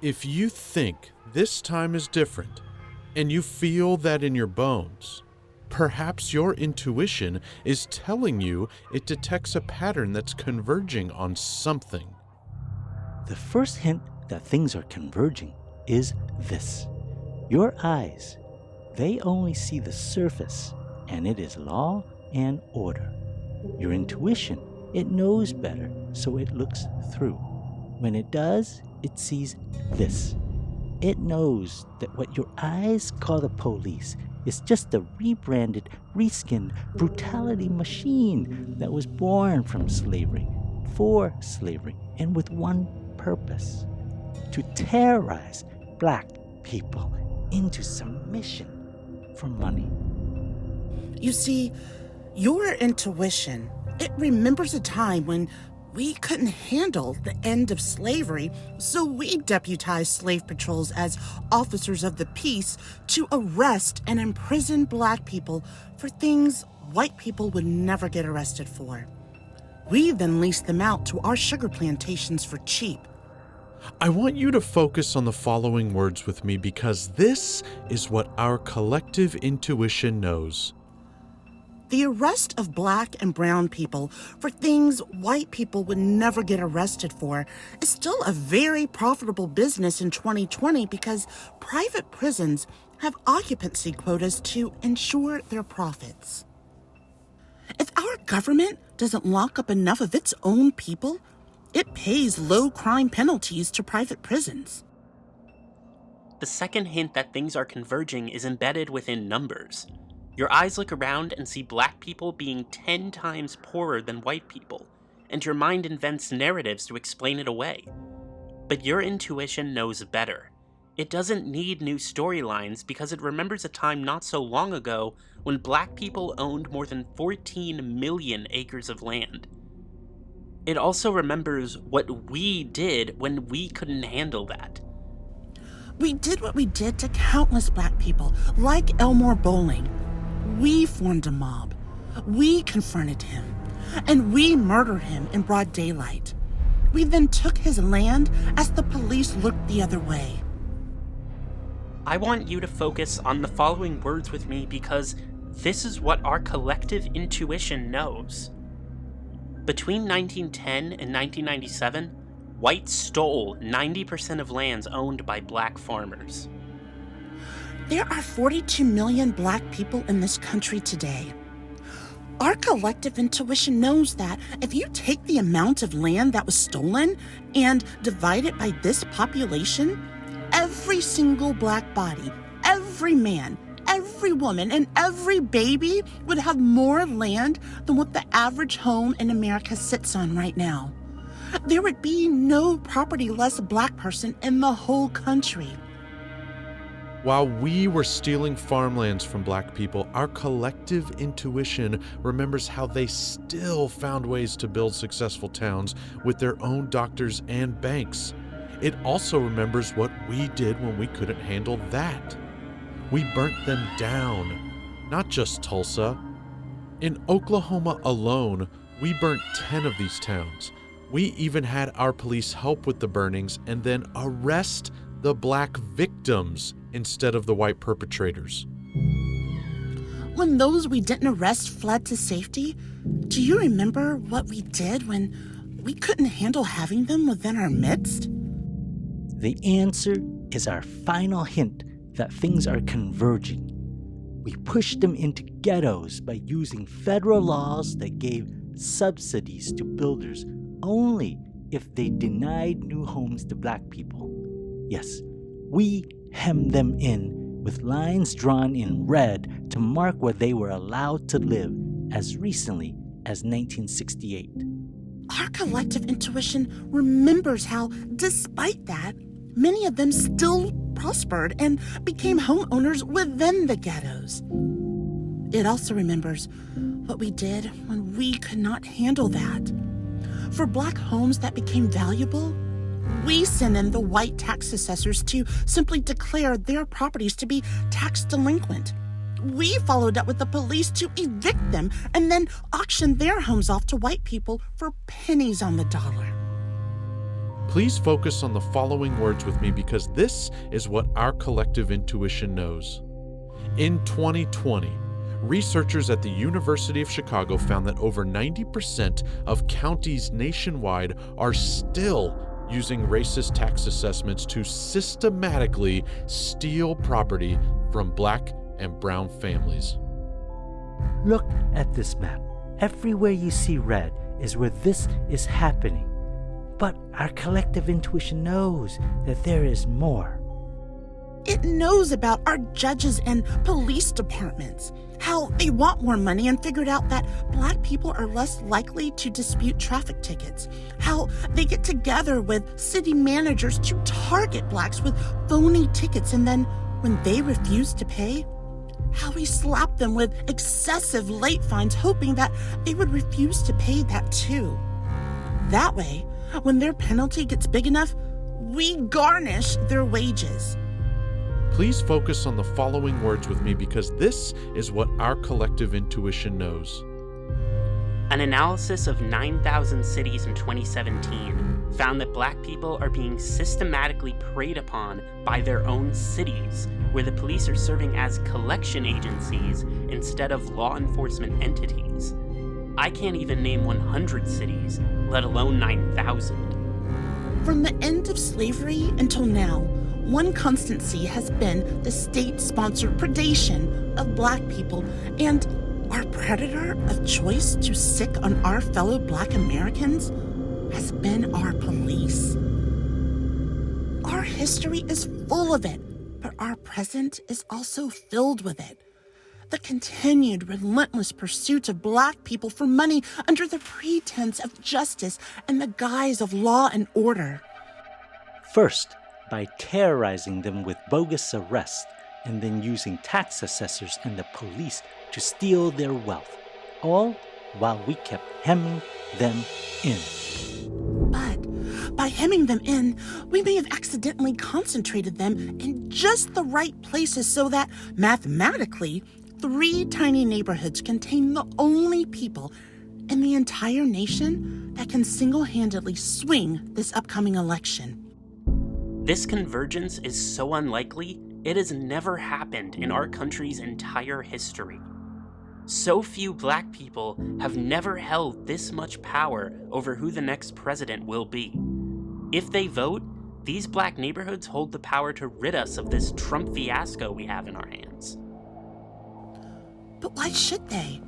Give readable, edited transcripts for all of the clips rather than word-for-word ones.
If you think this time is different, and you feel that in your bones, perhaps your intuition is telling you it detects a pattern that's converging on something. The first hint that things are converging is this. Your eyes, they only see the surface, and it is law and order. Your intuition, it knows better, so it looks through. When it does, it sees this. It knows that what your eyes call the police is just a rebranded, reskinned brutality machine that was born from slavery, for slavery, and with one purpose: to terrorize black people into submission for money. You see, your intuition, it remembers a time when we couldn't handle the end of slavery, so we deputized slave patrols as officers of the peace to arrest and imprison black people for things white people would never get arrested for. We then leased them out to our sugar plantations for cheap. I want you to focus on the following words with me because this is what our collective intuition knows. The arrest of black and brown people for things white people would never get arrested for is still a very profitable business in 2020 because private prisons have occupancy quotas to ensure their profits. If our government doesn't lock up enough of its own people, it pays low crime penalties to private prisons. The second hint that things are converging is embedded within numbers. Your eyes look around and see black people being 10 times poorer than white people, and your mind invents narratives to explain it away. But your intuition knows better. It doesn't need new storylines because it remembers a time not so long ago when black people owned more than 14 million acres of land. It also remembers what we did when we couldn't handle that. We did what we did to countless black people, like Elmore Bowling. We formed a mob. We confronted him. And we murdered him in broad daylight. We then took his land as the police looked the other way. I want you to focus on the following words with me because this is what our collective intuition knows. Between 1910 and 1997, whites stole 90% of lands owned by black farmers. There are 42 million black people in this country today. Our collective intuition knows that if you take the amount of land that was stolen and divide it by this population, every single black body, every man, every woman, and every baby would have more land than what the average home in America sits on right now. There would be no property-less black person in the whole country. While we were stealing farmlands from black people, our collective intuition remembers how they still found ways to build successful towns with their own doctors and banks. It also remembers what we did when we couldn't handle that. We burnt them down, not just Tulsa. In Oklahoma alone, we burnt 10 of these towns. We even had our police help with the burnings and then arrest the black victims instead of the white perpetrators. When those we didn't arrest fled to safety, do you remember what we did when we couldn't handle having them within our midst? The answer is our final hint that things are converging. We pushed them into ghettos by using federal laws that gave subsidies to builders only if they denied new homes to black people. Yes, we hemmed them in with lines drawn in red to mark where they were allowed to live as recently as 1968. Our collective intuition remembers how, despite that, many of them still prospered and became homeowners within the ghettos. It also remembers what we did when we could not handle that. For black homes that became valuable, we sent in the white tax assessors to simply declare their properties to be tax delinquent. We followed up with the police to evict them and then auction their homes off to white people for pennies on the dollar. Please focus on the following words with me because this is what our collective intuition knows. In 2020, researchers at the University of Chicago found that over 90% of counties nationwide are still using racist tax assessments to systematically steal property from Black and brown families. Look at this map. Everywhere you see red is where this is happening. But our collective intuition knows that there is more. It knows about our judges and police departments, how they want more money and figured out that Black people are less likely to dispute traffic tickets, how they get together with city managers to target Blacks with phony tickets, and then when they refuse to pay, how we slap them with excessive late fines hoping that they would refuse to pay that too. That way, when their penalty gets big enough, we garnish their wages. Please focus on the following words with me because this is what our collective intuition knows. An analysis of 9,000 cities in 2017 found that Black people are being systematically preyed upon by their own cities, where the police are serving as collection agencies instead of law enforcement entities. I can't even name 100 cities, let alone 9,000. From the end of slavery until now, one constancy has been the state-sponsored predation of Black people, and our predator of choice to sick on our fellow Black Americans has been our police. Our history is full of it, but our present is also filled with it. The continued relentless pursuit of Black people for money under the pretense of justice and the guise of law and order. First, by terrorizing them with bogus arrests, and then using tax assessors and the police to steal their wealth, all while we kept hemming them in. But by hemming them in, we may have accidentally concentrated them in just the right places so that, mathematically, 3 tiny neighborhoods contain the only people in the entire nation that can single-handedly swing this upcoming election. This convergence is so unlikely, it has never happened in our country's entire history. So few Black people have never held this much power over who the next president will be. If they vote, these Black neighborhoods hold the power to rid us of this Trump fiasco we have in our hands. But why should they?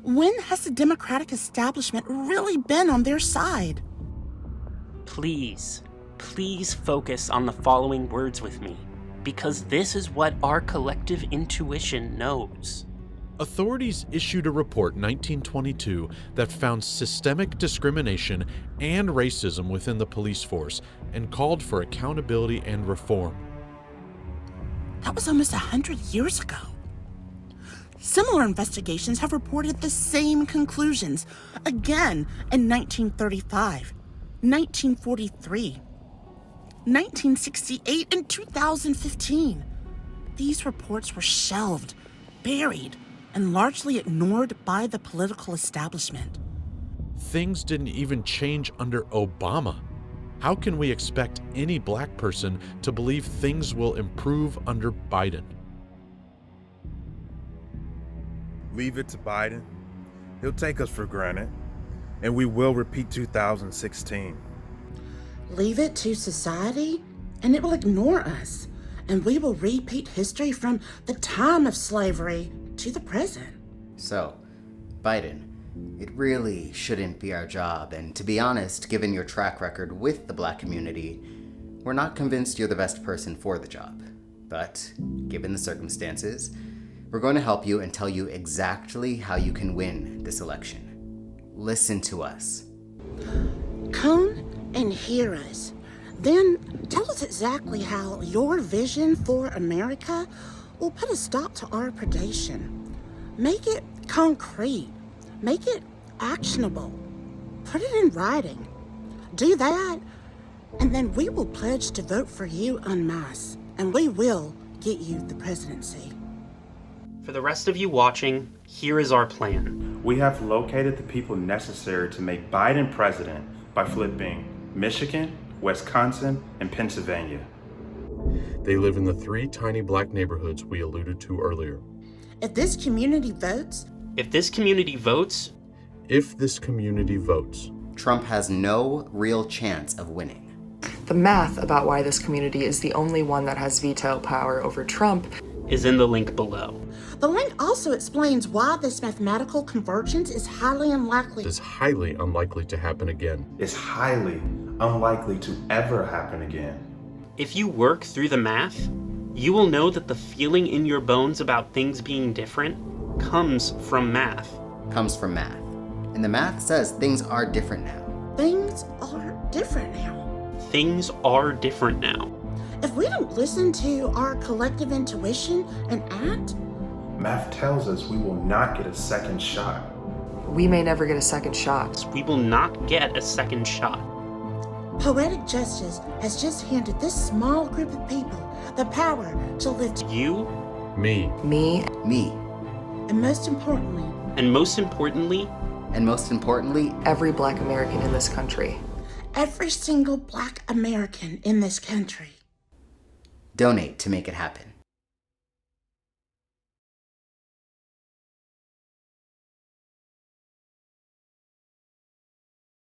When has the Democratic establishment really been on their side? Please focus on the following words with me, because this is what our collective intuition knows. Authorities issued a report in 1922 that found systemic discrimination and racism within the police force and called for accountability and reform. That was almost 100 years ago. Similar investigations have reported the same conclusions, again in 1935, 1943, 1968, and 2015. These reports were shelved, buried, and largely ignored by the political establishment. Things didn't even change under Obama. How can we expect any Black person to believe things will improve under Biden? Leave it to Biden. He'll take us for granted, and we will repeat 2016. Leave it to society, and it will ignore us, and we will repeat history from the time of slavery to the present. So, Biden, it really shouldn't be our job, and to be honest, given your track record with the Black community, we're not convinced you're the best person for the job. But, given the circumstances, we're going to help you and tell you exactly how you can win this election. Listen to us. Come and hear us. Then tell us exactly how your vision for America will put a stop to our predation. Make it concrete. Make it actionable. Put it in writing. Do that, and then we will pledge to vote for you en masse, and we will get you the presidency. For the rest of you watching, here is our plan. We have located the people necessary to make Biden president by flipping Michigan, Wisconsin, and Pennsylvania. They live in the 3 tiny black neighborhoods we alluded to earlier. If this community votes, If this community votes, If this community votes, Trump has no real chance of winning. The math about why this community is the only one that has veto power over Trump is in the link below. the link also explains why this mathematical convergence is highly unlikely. is highly unlikely to happen again. It's highly unlikely to ever happen again. If you work through the math, you will know that the feeling in your bones about things being different comes from math. Comes from math. And the math says things are different now. Things are different now. Things are different now. If we don't listen to our collective intuition and act, Math tells us we will not get a second shot. we may never get a second shot. We will not get a second shot. poetic justice has just handed this small group of people the power to lift You, Me. Me, Me. and most importantly, and most importantly, And most importantly, every Black American in this country. every single Black American in this country. donate to make it happen.